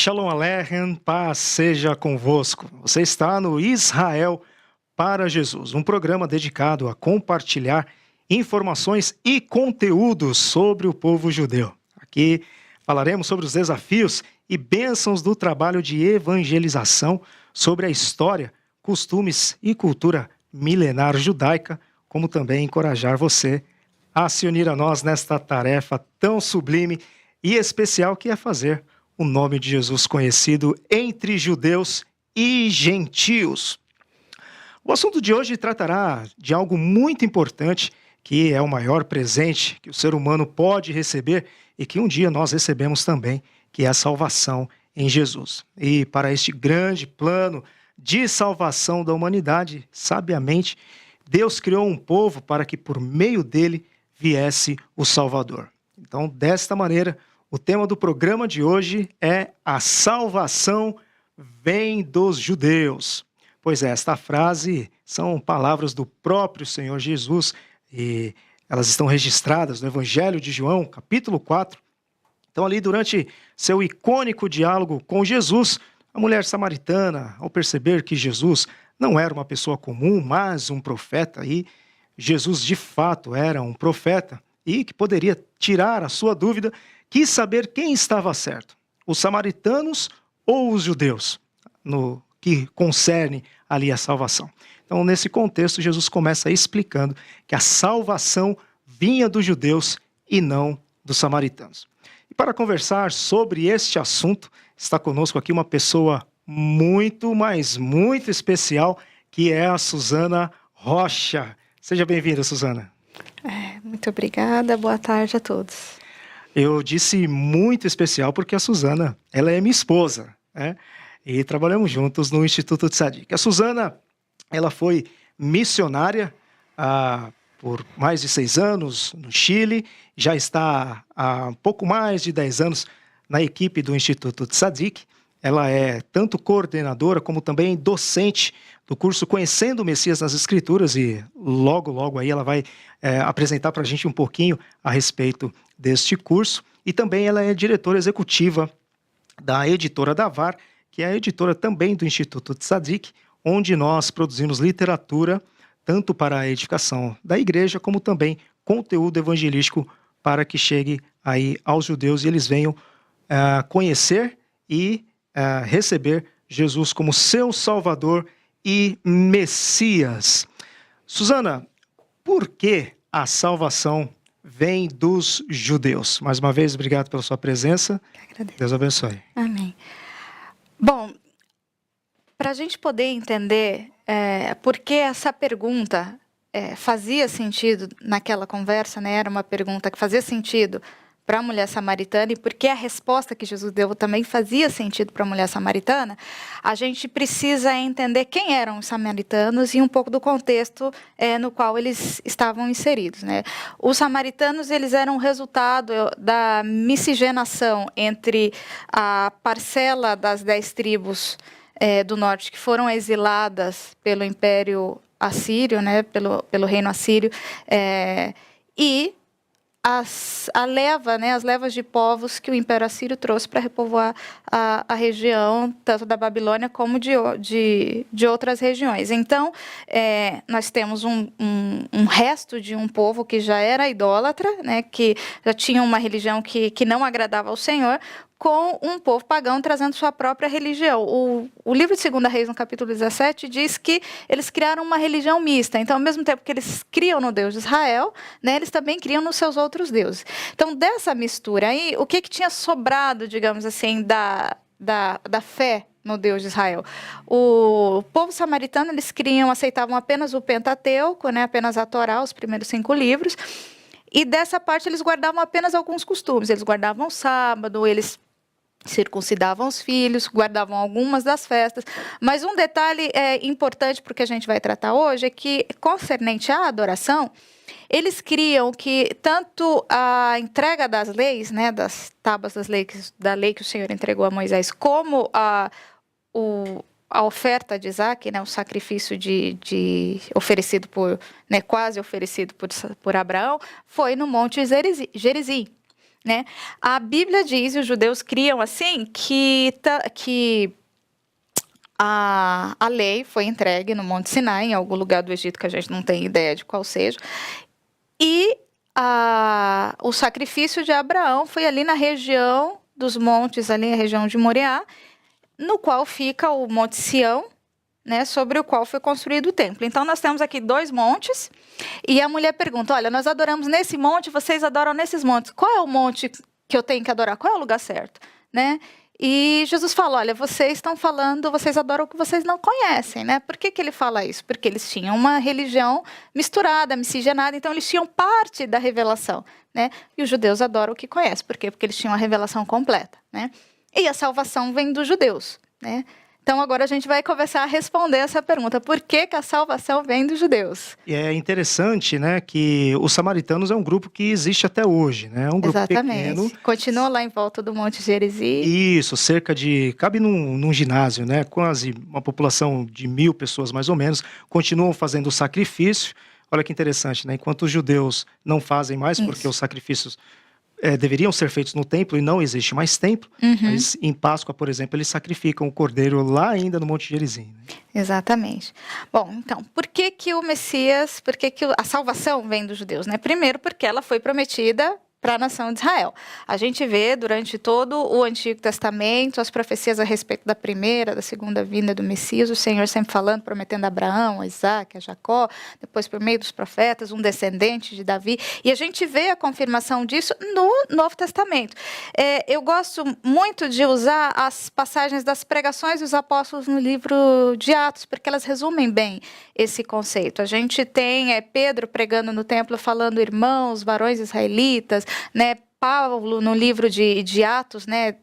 Shalom Aleichem, paz seja convosco. Você está no Israel para Jesus, um programa dedicado a compartilhar informações e conteúdos sobre o povo judeu. Aqui falaremos sobre os desafios e bênçãos do trabalho de evangelização, sobre a história, costumes e cultura milenar judaica, como também encorajar você a se unir a nós nesta tarefa tão sublime e especial que é fazer o nome de Jesus conhecido entre judeus e gentios. O assunto de hoje tratará de algo muito importante, que é o maior presente que o ser humano pode receber e que um dia nós recebemos também, que é a salvação em Jesus. E para este grande plano de salvação da humanidade, sabiamente, Deus criou um povo para que por meio dele viesse o Salvador. Então, desta maneira, o tema do programa de hoje é a salvação vem dos judeus. Pois é, esta frase são palavras do próprio Senhor Jesus e elas estão registradas no Evangelho de João, capítulo 4. Então ali durante seu icônico diálogo com Jesus, a mulher samaritana, ao perceber que Jesus não era uma pessoa comum, mas um profeta, e Jesus de fato era um profeta e que poderia tirar a sua dúvida, quis saber quem estava certo, os samaritanos ou os judeus, no que concerne ali a salvação. Então, nesse contexto, Jesus começa explicando que a salvação vinha dos judeus e não dos samaritanos. E para conversar sobre este assunto, está conosco aqui uma pessoa muito, mas muito especial, que é a Suzana Rocha. Seja bem-vinda, Suzana. Muito obrigada, boa tarde a todos. Eu disse muito especial porque a Suzana, ela é minha esposa, né? E trabalhamos juntos no Instituto Tzadik. A Suzana, ela foi missionária por mais de 6 anos no Chile, já está há um pouco mais de 10 anos na equipe do Instituto Tzadik. Ela é tanto coordenadora como também docente do curso Conhecendo o Messias nas Escrituras e logo aí ela vai apresentar para a gente um pouquinho a respeito deste curso. E também ela é diretora executiva da editora Davar, que é a editora também do Instituto Tzadik, onde nós produzimos literatura tanto para a edificação da igreja, como também conteúdo evangelístico para que chegue aí aos judeus e eles venham conhecer e receber Jesus como seu Salvador e Messias. Suzana, por que a salvação vem dos judeus? Mais uma vez, obrigado pela sua presença. Deus abençoe. Amém. Bom, para a gente poder entender por que essa pergunta fazia sentido naquela conversa, né? Era uma pergunta que fazia sentido para a mulher samaritana e porque a resposta que Jesus deu também fazia sentido para a mulher samaritana, a gente precisa entender quem eram os samaritanos e um pouco do contexto no qual eles estavam inseridos, né? Os samaritanos, eles eram resultado da miscigenação entre a parcela das 10 tribos do norte que foram exiladas pelo Império Assírio, né? pelo reino assírio, e a leva, né, as levas de povos que o Império Assírio trouxe para repovoar a região, tanto da Babilônia como de outras regiões. Então, nós temos um resto de um povo que já era idólatra, né, que já tinha uma religião que não agradava ao Senhor, com um povo pagão trazendo sua própria religião. O livro de 2 Reis, no capítulo 17, diz que eles criaram uma religião mista. Então, ao mesmo tempo que eles criam no Deus de Israel, né, eles também criam nos seus outros deuses. Então, dessa mistura aí, o que tinha sobrado, digamos assim, da fé no Deus de Israel? O povo samaritano, eles aceitavam apenas o Pentateuco, né, apenas a Torá, os primeiros 5 livros, e dessa parte eles guardavam apenas alguns costumes. Eles guardavam o sábado, eles circuncidavam os filhos, guardavam algumas das festas, mas um detalhe importante para o que a gente vai tratar hoje é que, concernente à adoração, eles criam que tanto a entrega das leis, né, das tábuas da lei que o Senhor entregou a Moisés, como a oferta de Isaac, né, o sacrifício oferecido quase oferecido por Abraão, foi no Monte Gerizim. né? A Bíblia diz, e os judeus criam assim, que a lei foi entregue no Monte Sinai, em algum lugar do Egito que a gente não tem ideia de qual seja, e o sacrifício de Abraão foi ali na região dos montes, ali na região de Moriá, no qual fica o Monte Sião, né, sobre o qual foi construído o templo. Então, nós temos aqui 2 montes, e a mulher pergunta, olha, nós adoramos nesse monte, vocês adoram nesses montes. Qual é o monte que eu tenho que adorar? Qual é o lugar certo? Né? E Jesus fala, olha, vocês estão falando, vocês adoram o que vocês não conhecem, né? Por que ele fala isso? Porque eles tinham uma religião misturada, miscigenada, então eles tinham parte da revelação, né? E os judeus adoram o que conhecem. Por quê? Porque eles tinham a revelação completa, né? E a salvação vem dos judeus, né? Então, agora a gente vai começar a responder essa pergunta. Por que a salvação vem dos judeus? E é interessante, né, que os samaritanos é um grupo que existe até hoje, né? É um grupo pequeno. Continua lá em volta do Monte Gerizim. Isso, cabe num ginásio, né? Quase uma população de 1.000 pessoas, mais ou menos, continuam fazendo o sacrifício. Olha que interessante, né? Enquanto os judeus não fazem mais, porque os sacrifícios deveriam ser feitos no templo e não existe mais templo, mas em Páscoa, por exemplo, eles sacrificam o cordeiro lá ainda no Monte Gerizim. Né? Exatamente. Bom, então, por que o Messias, a salvação vem dos judeus? Né? Primeiro, porque ela foi prometida para a nação de Israel. A gente vê durante todo o Antigo Testamento as profecias a respeito da primeira, da segunda vinda do Messias, o Senhor sempre falando, prometendo a Abraão, a Isaac, a Jacó, depois por meio dos profetas, um descendente de Davi, e a gente vê a confirmação disso no Novo Testamento. Eu gosto muito de usar as passagens das pregações dos apóstolos no livro de Atos, porque elas resumem bem esse conceito. A gente tem Pedro pregando no templo, falando irmãos, varões israelitas, né? Paulo, no livro de Atos, né?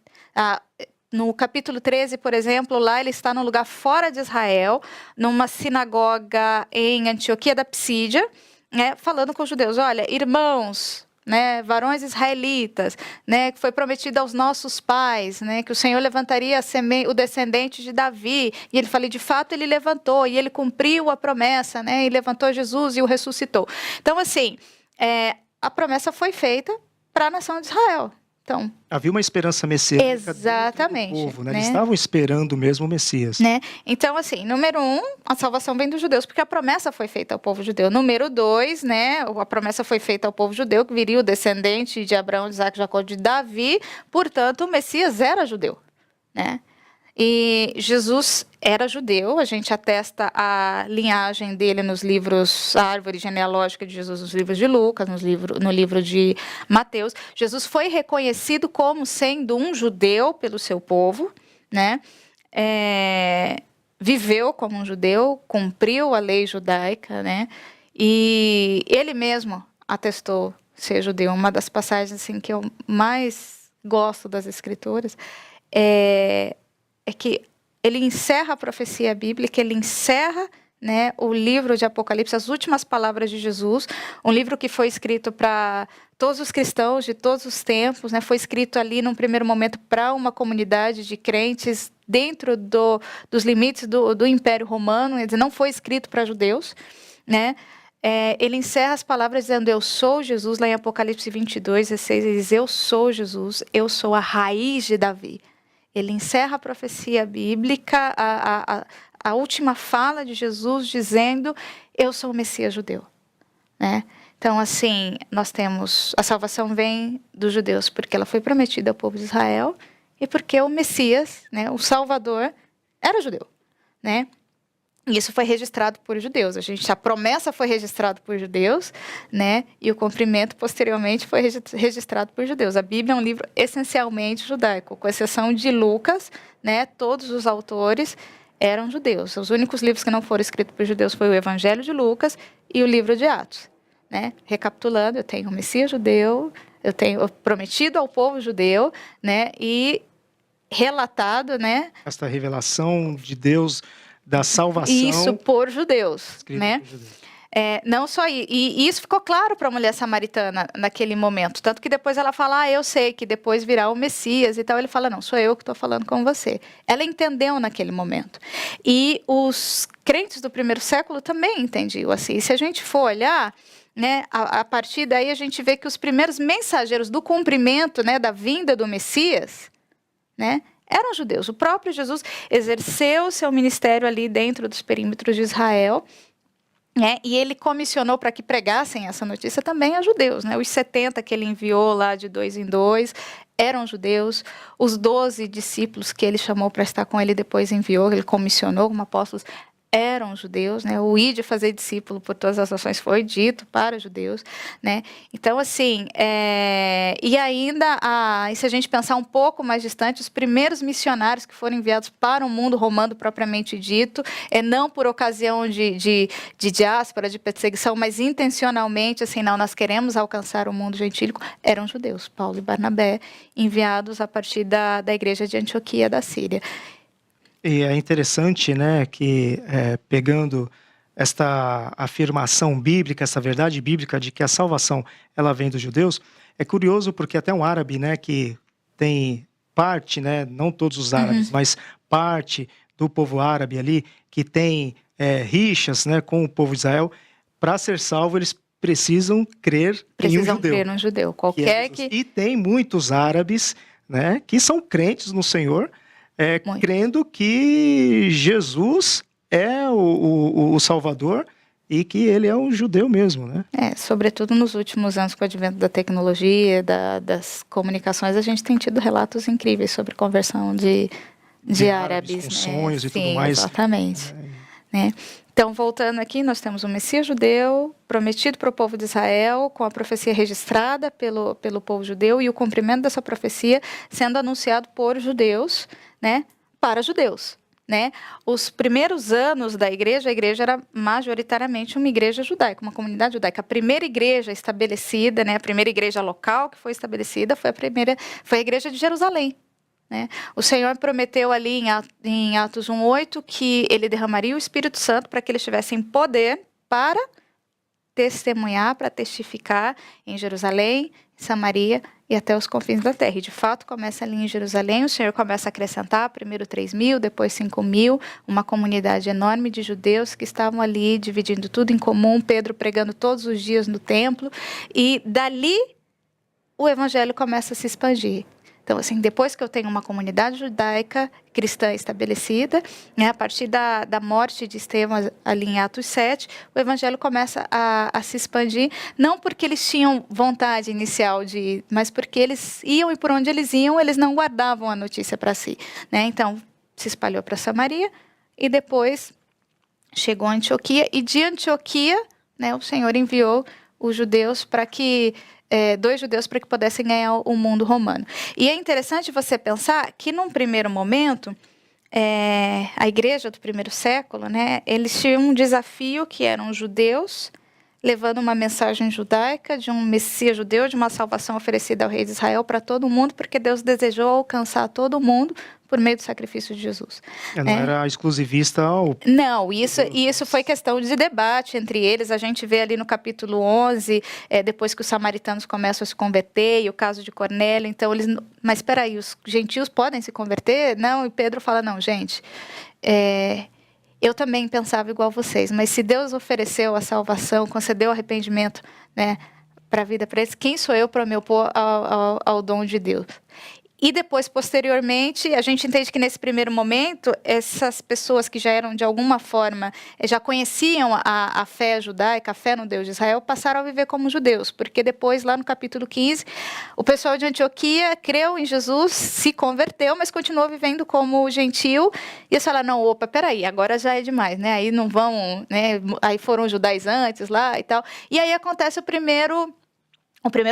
No capítulo 13, por exemplo, lá ele está num lugar fora de Israel, numa sinagoga em Antioquia da Psídia, né? Falando com os judeus, olha, irmãos, né, varões israelitas, né, que foi prometido aos nossos pais, né, que o Senhor levantaria o descendente de Davi, e ele fala, de fato ele levantou, e ele cumpriu a promessa, né, e levantou Jesus e o ressuscitou. Então, assim, a promessa foi feita para a nação de Israel. Então, havia uma esperança messiânica exatamente, dentro do povo, né? Eles estavam esperando mesmo o Messias. Né? Então, assim, número 1, a salvação vem dos judeus, porque a promessa foi feita ao povo judeu. Número 2, né, a promessa foi feita ao povo judeu, que viria o descendente de Abraão, de Isaac, Jacó, de Davi, portanto, o Messias era judeu, né? E Jesus era judeu, a gente atesta a linhagem dele nos livros, a árvore genealógica de Jesus nos livros de Lucas, no livro de Mateus. Jesus foi reconhecido como sendo um judeu pelo seu povo, né? Viveu como um judeu, cumpriu a lei judaica, né? E ele mesmo atestou ser judeu. Uma das passagens assim, que eu mais gosto das Escrituras é que ele encerra a profecia bíblica, ele encerra, né, o livro de Apocalipse, as últimas palavras de Jesus, um livro que foi escrito para todos os cristãos de todos os tempos, né, foi escrito ali num primeiro momento para uma comunidade de crentes dentro dos limites do Império Romano, quer dizer, não foi escrito para judeus, né? Ele encerra as palavras dizendo, eu sou Jesus, lá em Apocalipse 22, 16, ele diz, eu sou Jesus, eu sou a raiz de Davi. Ele encerra a profecia bíblica, a última fala de Jesus dizendo, eu sou o Messias judeu. Né? Então, assim, nós temos, a salvação vem dos judeus, porque ela foi prometida ao povo de Israel, e porque o Messias, né, o Salvador, era judeu. Né? E isso foi registrado por judeus. A promessa foi registrada por judeus, né? E o cumprimento, posteriormente, foi registrado por judeus. A Bíblia é um livro essencialmente judaico, com exceção de Lucas, né? Todos os autores eram judeus. Os únicos livros que não foram escritos por judeus foi o Evangelho de Lucas e o livro de Atos. Né? Recapitulando, eu tenho o Messias judeu, eu tenho prometido ao povo judeu, né? E relatado, né? Esta revelação de Deus da salvação. Isso por judeus, né? Por judeus. Não só e isso ficou claro para a mulher samaritana naquele momento, tanto que depois ela fala, eu sei que depois virá o Messias e tal. Ele fala, não, sou eu que estou falando com você. Ela entendeu naquele momento. E os crentes do primeiro século também entendiam assim. E se a gente for olhar, né, a partir daí a gente vê que os primeiros mensageiros do cumprimento, né, da vinda do Messias, né, eram judeus. O próprio Jesus exerceu seu ministério ali dentro dos perímetros de Israel, né, e ele comissionou para que pregassem essa notícia também a judeus, né? Os 70 que ele enviou lá de 2 em 2 eram judeus. Os 12 discípulos que ele chamou para estar com ele depois enviou, ele comissionou como apóstolos, eram judeus, né? O ir de fazer discípulo por todas as nações foi dito para judeus, né? Então, assim, e ainda, e se a gente pensar um pouco mais distante, os primeiros missionários que foram enviados para o mundo romano propriamente dito, não por ocasião de diáspora, de perseguição, mas intencionalmente, assim, não, nós queremos alcançar o mundo gentílico, eram judeus, Paulo e Barnabé, enviados a partir da igreja de Antioquia da Síria. E é interessante, né, que pegando esta afirmação bíblica, essa verdade bíblica de que a salvação ela vem dos judeus, é curioso porque até um árabe, né, que tem parte, né, não todos os árabes, mas parte do povo árabe ali, que tem rixas, né, com o povo de Israel, para ser salvo eles precisam crer em um judeu. Crer no judeu, qualquer que... E tem muitos árabes, né, que são crentes no Senhor, crendo que Jesus é o Salvador e que ele é um judeu mesmo, né? Sobretudo nos últimos anos, com o advento da tecnologia, das comunicações, a gente tem tido relatos incríveis sobre conversão de árabes, com sonhos e tudo mais. Exatamente. Né? Então, voltando aqui, nós temos o Messias judeu prometido para o povo de Israel, com a profecia registrada pelo povo judeu e o cumprimento dessa profecia sendo anunciado por judeus, né, para judeus. Né? Os primeiros anos da igreja, a igreja era majoritariamente uma igreja judaica, uma comunidade judaica. A primeira igreja estabelecida, né, a primeira igreja local que foi estabelecida foi a igreja de Jerusalém. Né? O Senhor prometeu ali em Atos 1:8 que ele derramaria o Espírito Santo para que eles tivessem poder para testemunhar, para testificar em Jerusalém, em Samaria e até os confins da terra. E de fato começa ali em Jerusalém, o Senhor começa a acrescentar primeiro 3.000, depois 5.000, uma comunidade enorme de judeus que estavam ali dividindo tudo em comum, Pedro pregando todos os dias no templo, e dali o evangelho começa a se expandir. Então, assim, depois que eu tenho uma comunidade judaica cristã estabelecida, né, a partir da morte de Estevão ali em Atos 7, o evangelho começa a se expandir, não porque eles tinham vontade inicial mas porque eles iam e por onde eles iam, eles não guardavam a notícia para si. Né? Então, se espalhou para Samaria e depois chegou a Antioquia, e de Antioquia, né, o Senhor enviou os judeus para que... 2 judeus para que pudessem ganhar o mundo romano. E é interessante você pensar que, num primeiro momento, a igreja do primeiro século, né, eles tinham um desafio que eram judeus levando uma mensagem judaica de um Messias judeu, de uma salvação oferecida ao rei de Israel para todo mundo, porque Deus desejou alcançar todo mundo por meio do sacrifício de Jesus. Não era exclusivista ao... Não, isso foi questão de debate entre eles. A gente vê ali no capítulo 11, depois que os samaritanos começam a se converter, e o caso de Cornélio, então eles... Mas espera aí, os gentios podem se converter? Não, e Pedro fala, não, gente... Eu também pensava igual vocês, mas se Deus ofereceu a salvação, concedeu o arrependimento, né, para a vida para eles, quem sou eu para me opor ao dom de Deus? E depois, posteriormente, a gente entende que nesse primeiro momento, essas pessoas que já eram, de alguma forma, já conheciam a fé judaica, a fé no Deus de Israel, passaram a viver como judeus, porque depois, lá no capítulo 15, o pessoal de Antioquia creu em Jesus, se converteu, mas continuou vivendo como gentil, e eles falaram, não, opa, peraí, agora já é demais, né? Aí não vão, né? Aí foram judaizantes lá e tal. E aí acontece o primeiro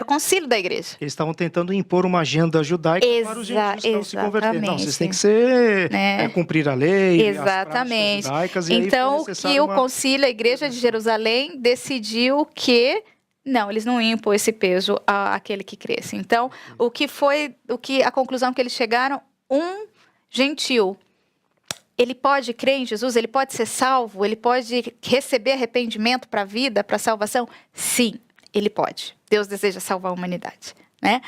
concílio da igreja. Eles estavam tentando impor uma agenda judaica para os gentios que estavam se convertendo. Não, vocês têm que ser, cumprir a lei, exatamente. As judaicas. E então, que o concílio, a igreja de Jerusalém, decidiu que não, eles não iam impor esse peso àquele que cresce. Então, a conclusão que eles chegaram, um gentil, ele pode crer em Jesus, ele pode ser salvo, ele pode receber arrependimento para a vida, para a salvação? Sim, ele pode. Deus deseja salvar a humanidade, né?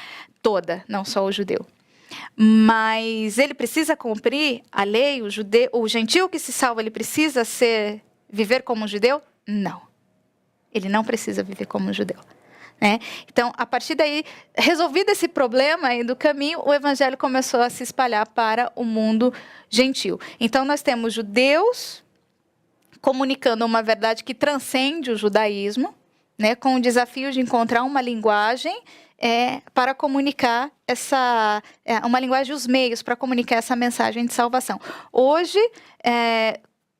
Toda, não só o judeu. Mas ele precisa cumprir a lei, o gentil que se salva, ele precisa viver como um judeu? Não. Ele não precisa viver como um judeu. Né? Então, a partir daí, resolvido esse problema aí do caminho, o evangelho começou a se espalhar para o mundo gentil. Então, nós temos judeus comunicando uma verdade que transcende o judaísmo, né, com o desafio de encontrar uma linguagem para comunicar uma linguagem, os meios para comunicar essa mensagem de salvação. Hoje,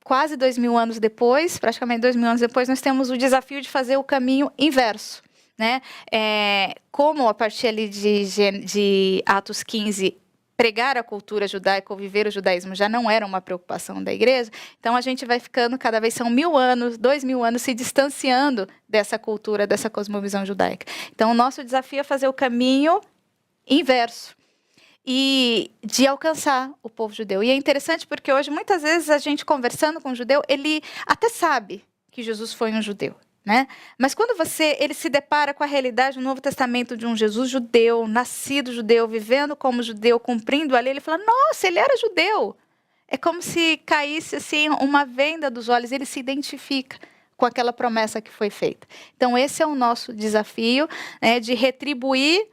quase 2000 anos depois, praticamente 2000 anos depois, nós temos o desafio de fazer o caminho inverso. Né? Como a partir ali de Atos 15, pregar a cultura judaica ou viver o judaísmo já não era uma preocupação da igreja, então a gente vai ficando, cada vez são 1000 anos, 2000 anos, se distanciando dessa cultura, dessa cosmovisão judaica. Então o nosso desafio é fazer o caminho inverso e de alcançar o povo judeu. E é interessante porque hoje, muitas vezes, a gente conversando com um judeu, ele até sabe que Jesus foi um judeu. Né? Mas quando ele se depara com a realidade do Novo Testamento de um Jesus judeu, nascido judeu, vivendo como judeu, cumprindo a lei, ele fala, nossa, ele era judeu. É como se caísse assim, uma venda dos olhos, ele se identifica com aquela promessa que foi feita. Então esse é o nosso desafio, né, de retribuir,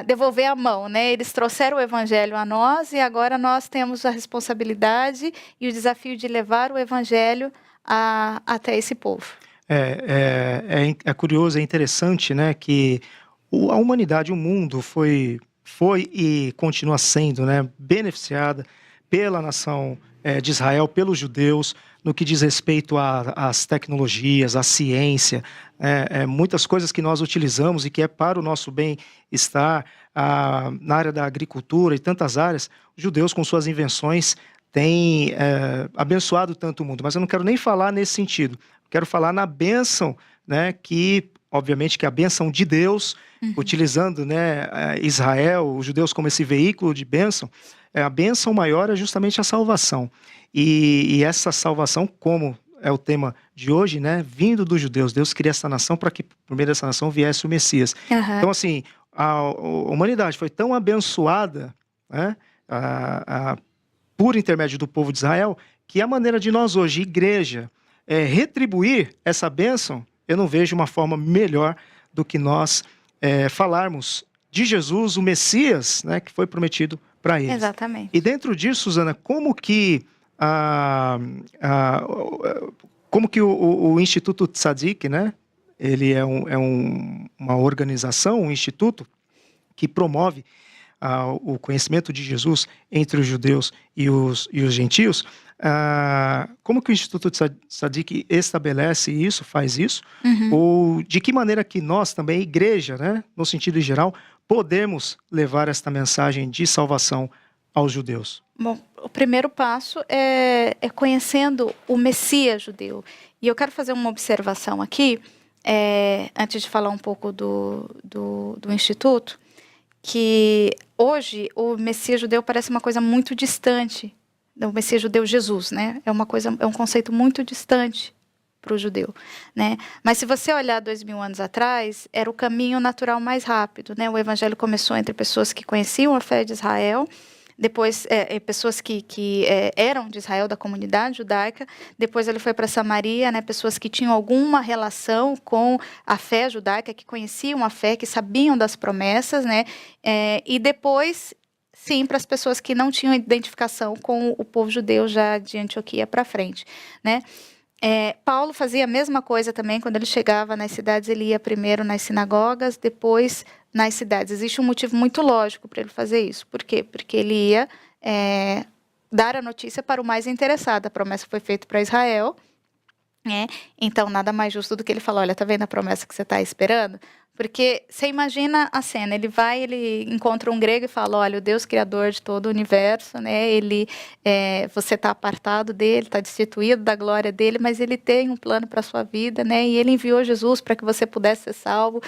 devolver a mão. Né? Eles trouxeram o evangelho a nós e agora nós temos a responsabilidade e o desafio de levar o evangelho até esse povo. É curioso, é interessante, né, que a humanidade, o mundo foi e continua sendo, né, beneficiada pela nação de Israel, pelos judeus, no que diz respeito às tecnologias, à ciência, muitas coisas que nós utilizamos e que é para o nosso bem-estar, na área da agricultura e tantas áreas, os judeus com suas invenções têm abençoado tanto o mundo. Mas eu não quero nem falar nesse sentido. Quero falar na bênção, né, que, obviamente, que a bênção de Deus, utilizando, né, Israel, os judeus como esse veículo de bênção, a bênção maior é justamente a salvação. E essa salvação, como é o tema de hoje, né, vindo dos judeus, Deus cria essa nação para que, por meio dessa nação, viesse o Messias. Uhum. Então, assim, a humanidade foi tão abençoada, né, por intermédio do povo de Israel, que a maneira de nós hoje, igreja, retribuir essa bênção, eu não vejo uma forma melhor do que nós falarmos de Jesus, o Messias, né, que foi prometido para eles. Exatamente. E dentro disso, Suzana, como que o Instituto Tzadik, né, ele é uma organização, um instituto que promove o conhecimento de Jesus entre os judeus e os gentios. Como que o Instituto Tzadik estabelece isso, faz isso? Ou de que maneira que nós também, a igreja, né, no sentido geral, podemos levar esta mensagem de salvação aos judeus? Bom, o primeiro passo é conhecendo o Messias judeu. E eu quero fazer uma observação aqui, antes de falar um pouco do Instituto, que hoje o Messias judeu parece uma coisa muito distante. O Messias judeu, Jesus, né? É um conceito muito distante para o judeu, né? Mas se você olhar 2000 anos atrás, era o caminho natural mais rápido, né? O evangelho começou entre pessoas que conheciam a fé de Israel, depois pessoas que eram de Israel, da comunidade judaica, depois ele foi para Samaria, né? Pessoas que tinham alguma relação com a fé judaica, que conheciam a fé, que sabiam das promessas, né? E depois, sim, para as pessoas que não tinham identificação com o povo judeu já de Antioquia para frente, né? Paulo fazia a mesma coisa também. Quando ele chegava nas cidades, ele ia primeiro nas sinagogas, depois nas cidades. Existe um motivo muito lógico para ele fazer isso. Por quê? Porque ele ia dar a notícia para o mais interessado. A promessa foi feita para Israel, né? Então, nada mais justo do que ele falar, olha, tá vendo a promessa que você está esperando? Porque você imagina a cena, ele encontra um grego e fala, olha, o Deus criador de todo o universo, né? Você está apartado dele, está destituído da glória dele, mas ele tem um plano para a sua vida, né? E ele enviou Jesus para que você pudesse ser salvo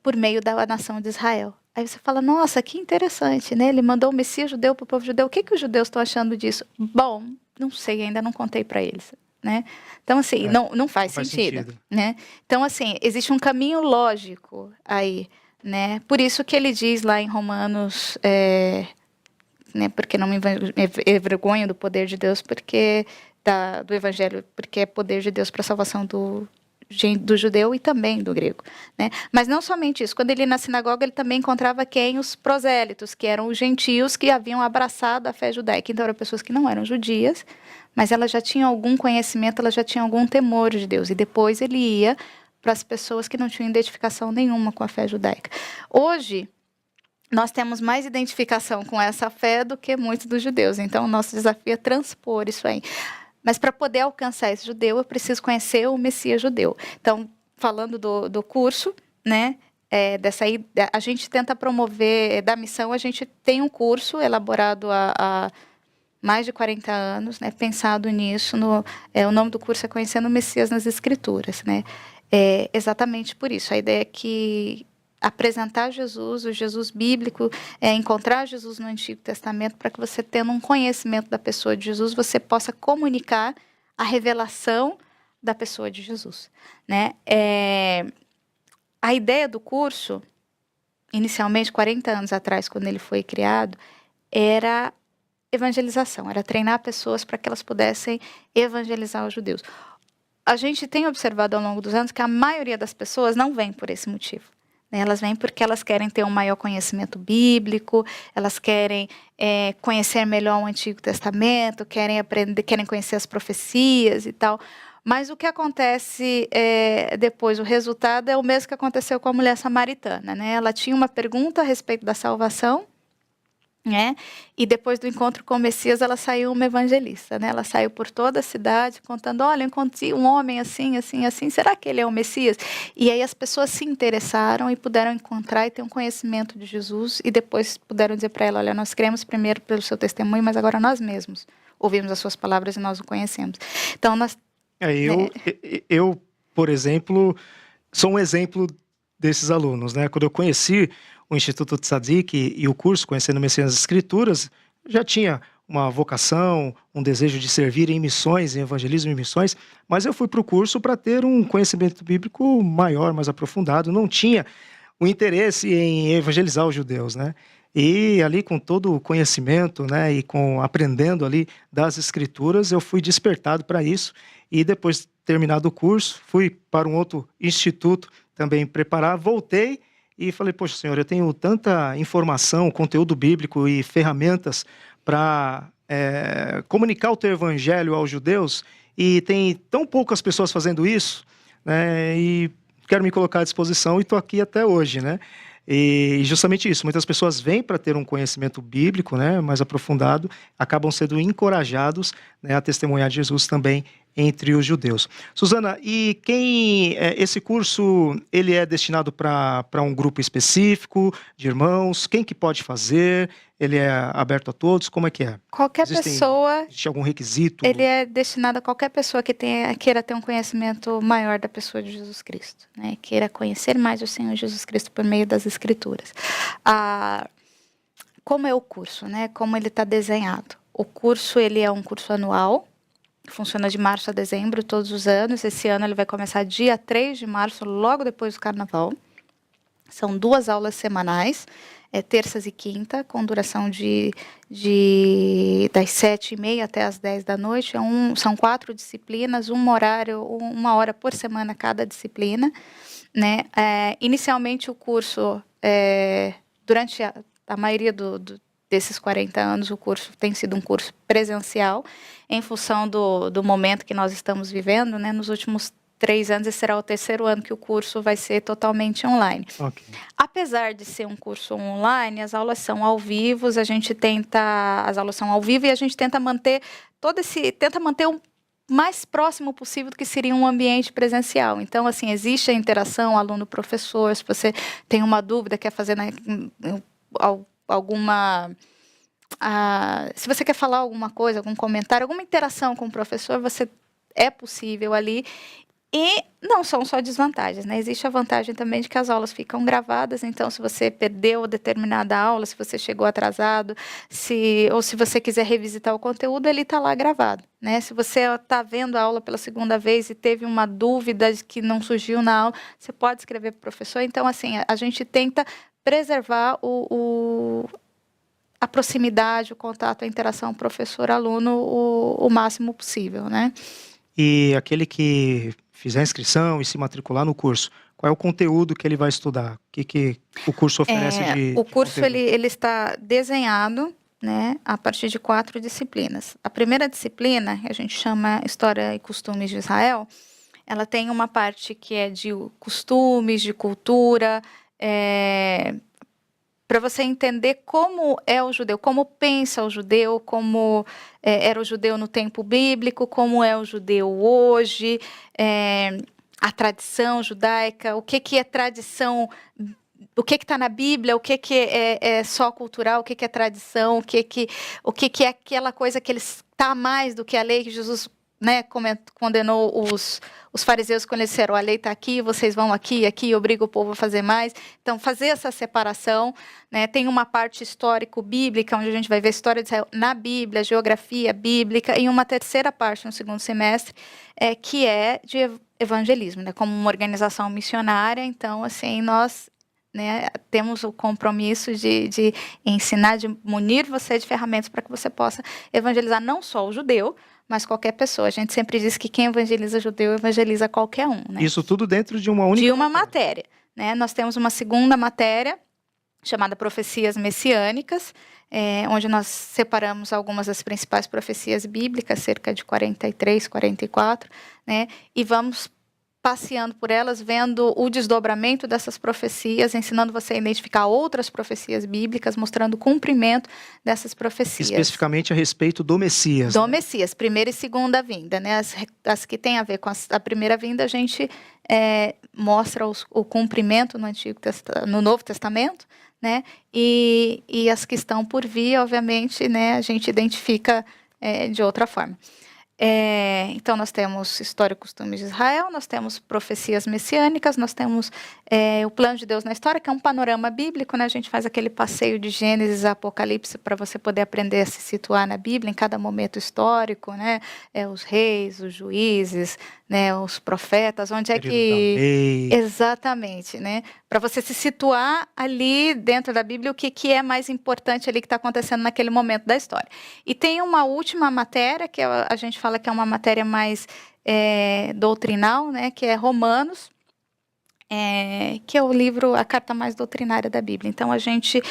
por meio da nação de Israel. Aí você fala, nossa, que interessante, né? Ele mandou o Messias judeu para o povo judeu. O que os judeus estão achando disso? Bom, não sei, ainda não contei para eles. Né? Então, assim, não faz sentido. Né? Então, assim, existe um caminho lógico aí, né? Por isso que ele diz lá em Romanos, né, porque não me envergonho do poder de Deus, porque do evangelho, porque é poder de Deus para a salvação do judeu e também do grego, né? Mas não somente isso, quando ele ia na sinagoga, ele também encontrava quem? Os prosélitos, que eram os gentios que haviam abraçado a fé judaica. Então, eram pessoas que não eram judias, mas elas já tinham algum conhecimento, elas já tinham algum temor de Deus. E depois ele ia para as pessoas que não tinham identificação nenhuma com a fé judaica. Hoje, nós temos mais identificação com essa fé do que muitos dos judeus. Então, o nosso desafio é transpor isso aí. Mas para poder alcançar esse judeu, eu preciso conhecer o Messias judeu. Então, falando do curso, né, a gente tenta promover, da missão, a gente tem um curso elaborado há mais de 40 anos, né, pensado nisso. O nome do curso é Conhecendo o Messias nas Escrituras. Né? Exatamente por isso. A ideia é que apresentar Jesus, o Jesus bíblico, encontrar Jesus no Antigo Testamento, para que você, tendo um conhecimento da pessoa de Jesus, você possa comunicar a revelação da pessoa de Jesus. Né? A ideia do curso, inicialmente, 40 anos atrás, quando ele foi criado, era evangelização, era treinar pessoas para que elas pudessem evangelizar os judeus. A gente tem observado ao longo dos anos que a maioria das pessoas não vem por esse motivo. Elas vêm porque elas querem ter um maior conhecimento bíblico, elas querem conhecer melhor o Antigo Testamento, querem aprender, querem conhecer as profecias e tal. Mas o que acontece depois, o resultado é o mesmo que aconteceu com a mulher samaritana. Né? Ela tinha uma pergunta a respeito da salvação, né? E depois do encontro com o Messias, ela saiu uma evangelista. Né? Ela saiu por toda a cidade contando, olha, eu encontrei um homem assim, assim, assim, será que ele é o Messias? E aí as pessoas se interessaram e puderam encontrar e ter um conhecimento de Jesus, e depois puderam dizer para ela, olha, nós cremos primeiro pelo seu testemunho, mas agora nós mesmos ouvimos as suas palavras e nós o conhecemos. Então, eu, por exemplo, sou um exemplo desses alunos. Né? Quando eu conheci o Instituto Tzadik e o curso Conhecendo o Messias nas Escrituras, já tinha uma vocação, um desejo de servir em missões, em evangelismo e missões, mas eu fui para o curso para ter um conhecimento bíblico maior, mais aprofundado, não tinha o interesse em evangelizar os judeus, né? E ali com todo o conhecimento, né, e aprendendo ali das Escrituras, eu fui despertado para isso, e depois, terminado o curso, fui para um outro instituto também preparar, voltei, e falei, poxa, Senhor, eu tenho tanta informação, conteúdo bíblico e ferramentas para comunicar o teu evangelho aos judeus, e tem tão poucas pessoas fazendo isso, né, e quero me colocar à disposição e estou aqui até hoje, né? E justamente isso, muitas pessoas vêm para ter um conhecimento bíblico, né, mais aprofundado, acabam sendo encorajados, né, a testemunhar de Jesus também entre os judeus. Suzana, e esse curso, ele é destinado para um grupo específico de irmãos? Quem que pode fazer? Ele é aberto a todos? Como é que é? Qualquer pessoa. Existe algum requisito? Ele é destinado a qualquer pessoa que queira ter um conhecimento maior da pessoa de Jesus Cristo, né? Queira conhecer mais o Senhor Jesus Cristo por meio das Escrituras. Como é o curso, né? Como ele está desenhado? O curso, ele é um curso anual, funciona de março a dezembro, todos os anos. Esse ano ele vai começar dia 3 de março, logo depois do Carnaval. São 2 aulas semanais, terças e quinta, com duração das 7h30 até as 10 da noite. São 4 disciplinas, uma hora por semana cada disciplina. Né? Inicialmente o curso, durante a maioria desses 40 anos, o curso tem sido um curso presencial, em função do momento que nós estamos vivendo, né? Nos últimos 3 anos, esse será o 3º ano que o curso vai ser totalmente online. Okay. Apesar de ser um curso online, as aulas são ao vivo, as aulas são ao vivo e a gente tenta manter o mais próximo possível do que seria um ambiente presencial. Então, assim, existe a interação aluno-professor, se você tem uma dúvida, quer fazer se você quer falar alguma coisa, algum comentário, alguma interação com o professor, é possível ali. E não são só desvantagens, né? Existe a vantagem também de que as aulas ficam gravadas, então se você perdeu determinada aula, se você chegou atrasado, ou se você quiser revisitar o conteúdo, ele está lá gravado, né? Se você está vendo a aula pela segunda vez e teve uma dúvida que não surgiu na aula, você pode escrever para o professor. Então, assim, a gente tenta preservar a proximidade, o contato, a interação professor-aluno o máximo possível, né? E aquele que fizer a inscrição e se matricular no curso, qual é o conteúdo que ele vai estudar? O que o curso oferece O curso conteúdo? ele está desenhado, né, a partir de 4 disciplinas. A primeira disciplina, que a gente chama História e Costumes de Israel, ela tem uma parte que é de costumes, de cultura, para você entender como é o judeu, como pensa o judeu, como era o judeu no tempo bíblico, como é o judeu hoje, a tradição judaica, o que é tradição, o que está na Bíblia, o que é só cultural, o que é tradição, o que é aquela coisa que ele está mais do que a lei que Jesus, né, condenou os fariseus quando eles disseram, a lei está aqui, vocês vão aqui, obriga o povo a fazer mais. Então, fazer essa separação, né, tem uma parte histórico-bíblica, onde a gente vai ver a história de Israel na Bíblia, geografia bíblica, e uma terceira parte no segundo semestre, que é de evangelismo, né, como uma organização missionária. Então, assim, nós, né, temos o compromisso de ensinar, de munir você de ferramentas para que você possa evangelizar não só o judeu, mas qualquer pessoa. A gente sempre diz que quem evangeliza judeu evangeliza qualquer um, né? Isso tudo dentro de uma única matéria, né? Nós temos uma segunda matéria chamada Profecias Messiânicas, onde nós separamos algumas das principais profecias bíblicas, cerca de 43, 44, né? E vamos passeando por elas, vendo o desdobramento dessas profecias, ensinando você a identificar outras profecias bíblicas, mostrando o cumprimento dessas profecias. Especificamente a respeito do Messias. Do Messias, primeira e segunda vinda, né? As que têm a ver com a primeira vinda, a gente mostra o cumprimento no Novo Testamento, né? E as que estão por vir, obviamente, né, a gente identifica de outra forma. Então, nós temos História e Costumes de Israel, nós temos Profecias Messiânicas, nós temos o Plano de Deus na História, que é um panorama bíblico, né? A gente faz aquele passeio de Gênesis a Apocalipse para você poder aprender a se situar na Bíblia em cada momento histórico, né? Os reis, os juízes, né? Os profetas, onde é que... Exatamente, né? Para você se situar ali dentro da Bíblia, o que é mais importante ali que está acontecendo naquele momento da história. E tem uma última matéria, que a gente fala que é uma matéria mais doutrinal, né? Que é Romanos, que é o livro, a carta mais doutrinária da Bíblia. Então, a gente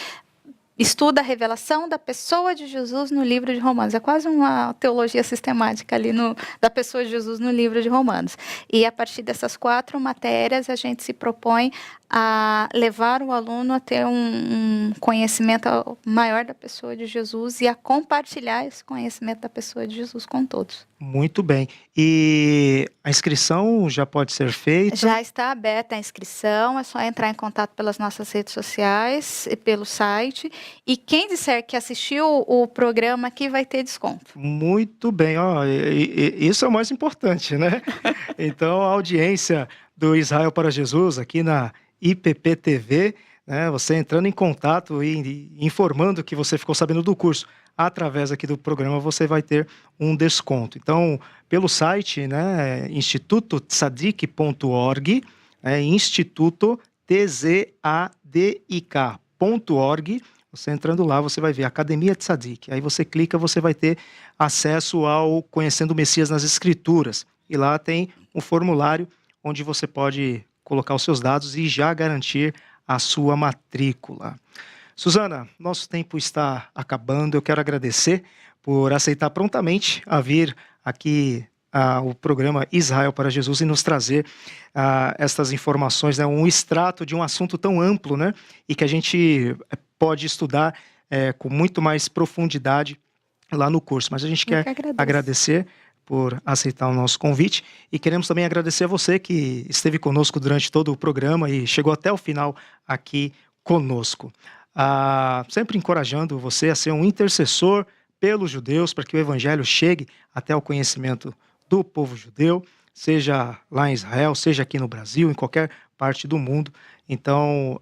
estuda a revelação da pessoa de Jesus no livro de Romanos. É quase uma teologia sistemática ali da pessoa de Jesus no livro de Romanos. E a partir dessas 4 matérias, a gente se propõe a levar o aluno a ter um conhecimento maior da pessoa de Jesus e a compartilhar esse conhecimento da pessoa de Jesus com todos. Muito bem. E a inscrição já pode ser feita? Já está aberta a inscrição, é só entrar em contato pelas nossas redes sociais e pelo site. E quem disser que assistiu o programa aqui vai ter desconto. Muito bem. Isso é o mais importante, né? Então, a audiência do Israel para Jesus aqui na IPP-TV, né? Você entrando em contato e informando que você ficou sabendo do curso através aqui do programa, você vai ter um desconto. Então, pelo site, né, institutotzadik.org, Instituto TZADIK.org, você entrando lá, você vai ver Academia Tzadik. Aí você clica, você vai ter acesso ao Conhecendo o Messias nas Escrituras. E lá tem um formulário onde você pode colocar os seus dados e já garantir a sua matrícula. Suzana, nosso tempo está acabando. Eu quero agradecer por aceitar prontamente a vir aqui ao programa Israel para Jesus e nos trazer estas informações, né, um extrato de um assunto tão amplo, né, e que a gente pode estudar com muito mais profundidade lá no curso. Mas a gente quer agradecer por aceitar o nosso convite e queremos também agradecer a você que esteve conosco durante todo o programa e chegou até o final aqui conosco. Sempre encorajando você a ser um intercessor pelos judeus, para que o evangelho chegue até o conhecimento do povo judeu, seja lá em Israel, seja aqui no Brasil, em qualquer parte do mundo. Então,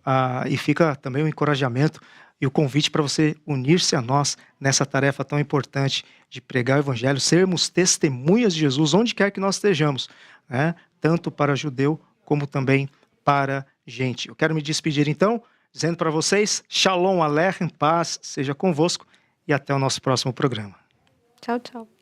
e fica também o encorajamento e o convite para você unir-se a nós nessa tarefa tão importante de pregar o evangelho, sermos testemunhas de Jesus onde quer que nós estejamos, né? Tanto para judeu como também para gente. Eu quero me despedir então, dizendo para vocês, Shalom Aleichem, paz seja convosco e até o nosso próximo programa. Tchau, tchau.